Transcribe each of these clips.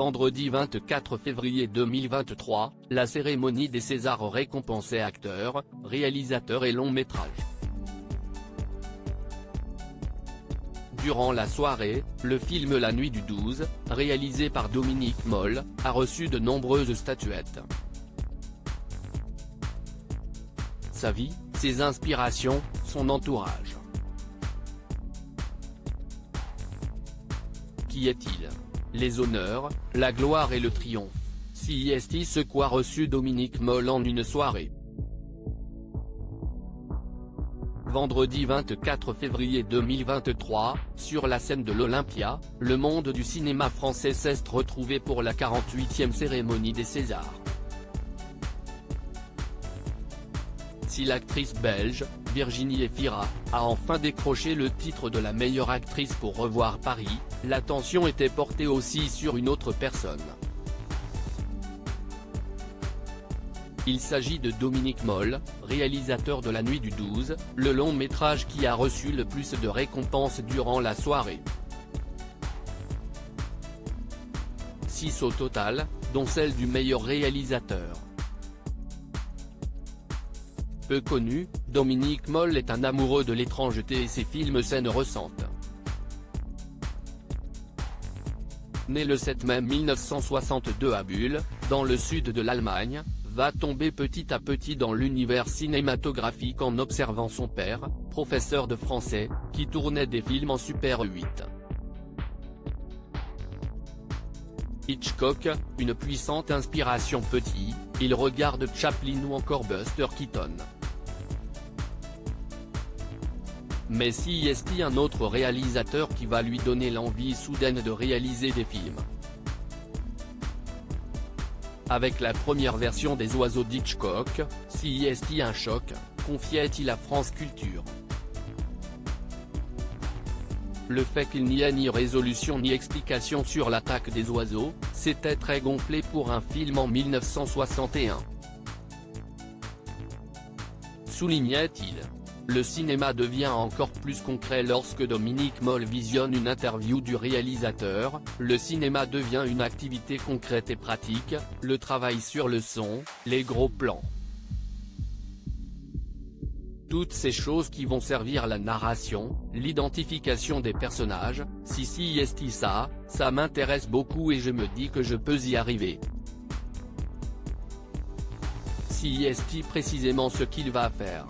Vendredi 24 février 2023, la cérémonie des Césars récompensait acteurs, réalisateurs et longs métrages. Durant la soirée, le film La Nuit du 12, réalisé par Dominique Moll, a reçu de nombreuses statuettes. Sa vie, ses inspirations, son entourage. Qui est-il? Les honneurs, la gloire et le triomphe. CIST ce qu'a reçu Dominique Moll en une soirée. Vendredi 24 février 2023, sur la scène de l'Olympia, le monde du cinéma français s'est retrouvé pour la 48e cérémonie des Césars. Si l'actrice belge, Virginie Efira, a enfin décroché le titre de la meilleure actrice pour Revoir Paris, l'attention était portée aussi sur une autre personne. Il s'agit de Dominique Moll, réalisateur de La Nuit du 12, le long métrage qui a reçu le plus de récompenses durant la soirée. 6 au total, dont celle du meilleur réalisateur. Peu connu, Dominique Moll est un amoureux de l'étrangeté et ses films scènes ressentent. Né le 7 mai 1962 à Bulle, dans le sud de l'Allemagne, va tomber petit à petit dans l'univers cinématographique en observant son père, professeur de français, qui tournait des films en Super 8. Hitchcock, une puissante inspiration petit, il regarde Chaplin ou encore Buster Keaton. Mais CIST un autre réalisateur qui va lui donner l'envie soudaine de réaliser des films. Avec la première version des Oiseaux d'Hitchcock, CIST un choc, confiait-il à France Culture. Le fait qu'il n'y ait ni résolution ni explication sur l'attaque des oiseaux, c'était très gonflé pour un film en 1961. Soulignait-il. Le cinéma devient encore plus concret lorsque Dominique Moll visionne une interview du réalisateur, le cinéma devient une activité concrète et pratique, le travail sur le son, les gros plans. Toutes ces choses qui vont servir la narration, l'identification des personnages, si CIST ça m'intéresse beaucoup et je me dis que je peux y arriver. CIST précisément ce qu'il va faire.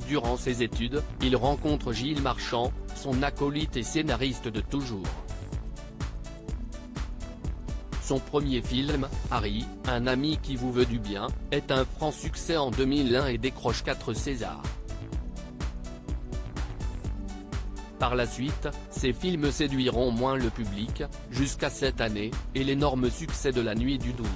Durant ses études, il rencontre Gilles Marchand, son acolyte et scénariste de toujours. Son premier film, Harry, un ami qui vous veut du bien, est un franc succès en 2001 et décroche 4 Césars. Par la suite, ces films séduiront moins le public, jusqu'à cette année, et l'énorme succès de La Nuit du 12.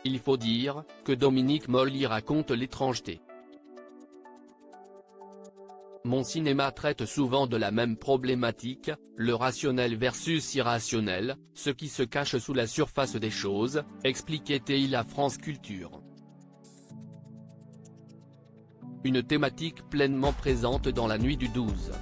Il faut dire, que Dominique Moll y raconte l'étrangeté. Mon cinéma traite souvent de la même problématique, le rationnel versus irrationnel, ce qui se cache sous la surface des choses, expliquait-il à France Culture. Une thématique pleinement présente dans La Nuit du 12.